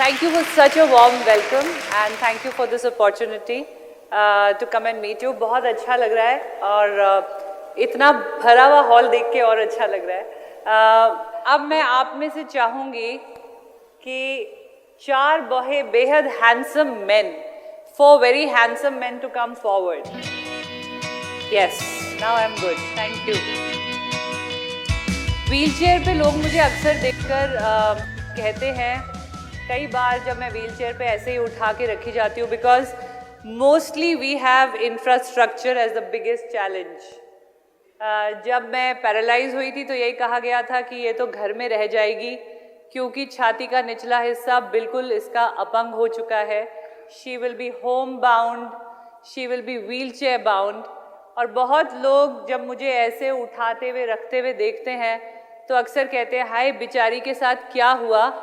Thank you for such a warm welcome and thank you for this opportunity to come and meet you. बहुत अच्छा लग रहा है और इतना भरा हुआ हॉल देख के और अच्छा लग रहा है। अब मैं आप में से चाहूँगी कि 4 बेहद handsome men, 4 very handsome men to come forward. Yes, now I'm good. Thank you. Wheelchair पे लोग मुझे अक्सर देखकर कहते हैं, कई बार जब मैं व्हीलचेयर पे ऐसे ही उठा के रखी जाती हूँ, because mostly we have infrastructure as the biggest challenge. जब मैं पैरालाइज हुई थी तो यही कहा गया था कि ये तो घर में रह जाएगी क्योंकि छाती का निचला हिस्सा बिल्कुल इसका अपंग हो चुका है। She will be home bound, she will be wheelchair bound. और बहुत लोग जब मुझे ऐसे उठाते हुए रखते हुए देखते हैं तो अक्सर कहते हैं, हाय बेचारी के साथ क्या हुआ।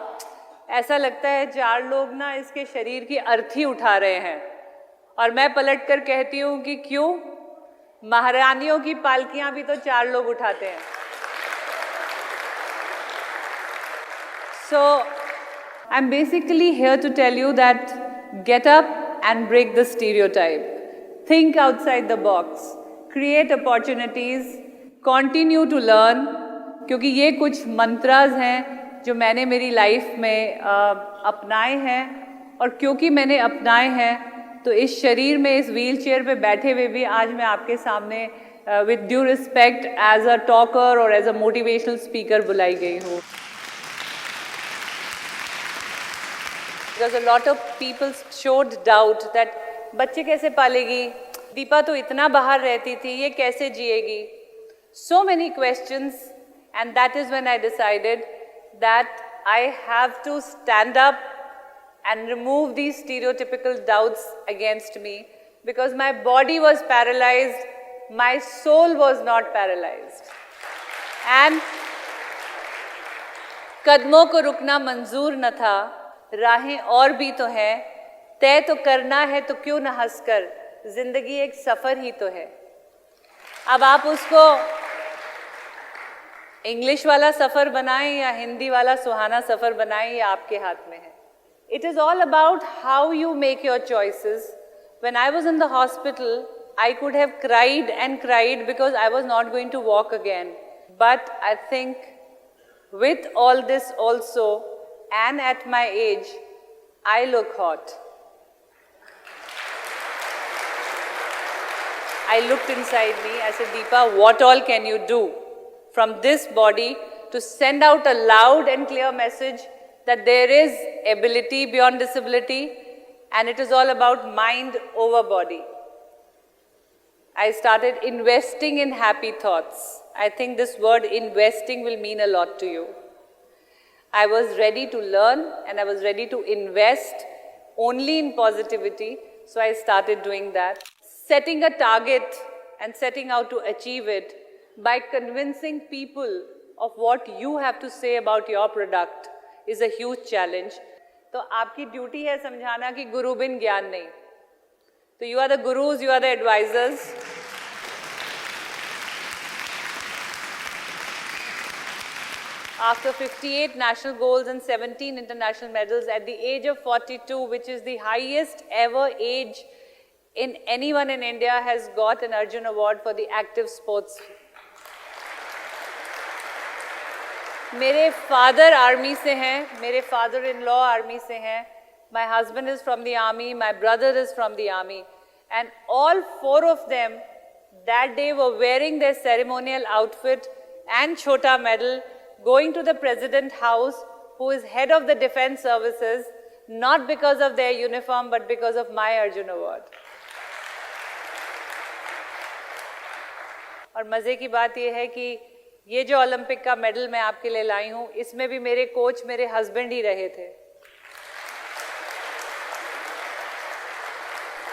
ऐसा लगता है 4 लोग ना इसके शरीर की अर्थी उठा रहे हैं। और मैं पलट कर कहती हूँ कि क्यों, महारानियों की पालकियाँ भी तो 4 लोग उठाते हैं। So I'm basically here to tell you that get up and break the stereotype. Think outside the box. Create opportunities. Continue to learn. क्योंकि ये कुछ मंत्रास हैं जो मैंने मेरी लाइफ में अपनाए हैं, और क्योंकि मैंने अपनाए हैं तो इस शरीर में, इस व्हीलचेयर पे बैठे हुए भी आज मैं आपके सामने with due respect as a talker और एज अ मोटिवेशनल स्पीकर बुलाई गई हूँ। Because a lot of people showed doubt that बच्चे कैसे पालेगी, दीपा तो इतना बाहर रहती थी, ये कैसे जिएगी। So many questions, and that is when I decided that I have to stand up and remove these stereotypical doubts against me, because my body was paralyzed, my soul was not paralyzed. And कदमों को रुकना मंजूर न था, राहें और भी तो हैं, तय तो करना है तो क्यों न हंसकर, जिंदगी एक सफ़र ही तो है। अब आप उसको इंग्लिश वाला सफ़र बनाएं या हिंदी वाला सुहाना सफ़र बनाएं, ये आपके हाथ में है। It is all about how you make your choices. When I was in the hospital I could have cried and cried because I was not going to walk again, but I think with all this also and at my age I look hot. I looked inside me, I said, Deepa, what all can you do from this body to send out a loud and clear message that there is ability beyond disability, and it is all about mind over body. I started investing in happy thoughts. I think this word investing will mean a lot to you. I was ready to learn and I was ready to invest only in positivity, so I started doing that. Setting a target and setting out to achieve it by convincing people of what you have to say about your product is a huge challenge. तो आपकी duty है समझाना कि गुरु बिन ज्ञान नहीं। तो you are the gurus, you are the advisors. After 58 national goals and 17 international medals at the age of 42, which is the highest ever age in anyone in India, has got an Arjun Award for the active sports. मेरे father army से हैं, मेरे father in law army से हैं, my husband is from the army, my brother is from the army, and all 4 of them that day were wearing their ceremonial outfit and chota medal, going to the President House, who is head of the Defense Services, not because of their uniform but because of my Arjun Award. और मज़े की बात यह है कि ये जो Olympic का मेडल मैं आपके लिए लाई हूँ, इसमें भी मेरे कोच मेरे हस्बैंड ही रहे थे।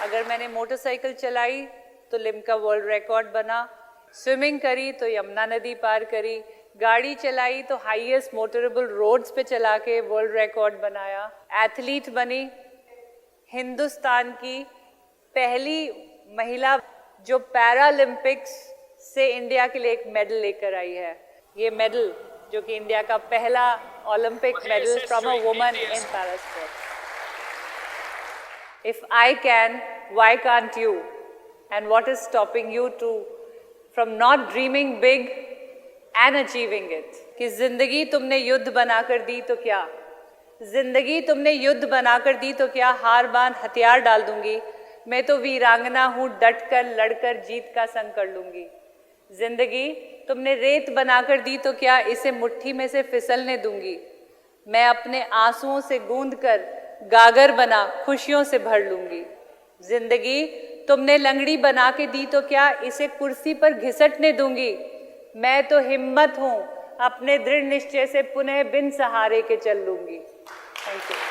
अगर मैंने मोटरसाइकिल चलाई तो लिम्का वर्ल्ड रिकॉर्ड बना, स्विमिंग करी तो यमुना नदी पार करी, गाड़ी चलाई तो हाईएस्ट मोटरेबल रोड्स पे चला के वर्ल्ड रिकॉर्ड बनाया, एथलीट बनी, हिंदुस्तान की पहली महिला जो पैरालंपिक्स से इंडिया के लिए एक मेडल लेकर आई है। ये मेडल जो कि इंडिया का पहला Olympic medal from a woman in para sports. If I can, why can't you? And what is stopping you from not dreaming big and achieving it? कि जिंदगी तुमने युद्ध बनाकर दी तो क्या, जिंदगी तुमने युद्ध बनाकर दी तो क्या, हार बांध हथियार डाल दूंगी, मैं तो वीरांगना हूँ, डट कर लड़कर जीत का संग कर लूंगी। जिंदगी तुमने रेत बनाकर दी तो क्या, इसे मुट्ठी में से फिसलने दूंगी, मैं अपने आंसुओं से गूंद कर गागर बना खुशियों से भर लूंगी। जिंदगी तुमने लंगड़ी बना के दी तो क्या, इसे कुर्सी पर घिसटने दूंगी, मैं तो हिम्मत हूँ, अपने दृढ़ निश्चय से पुनः बिन सहारे के चल लूंगी। Thank you.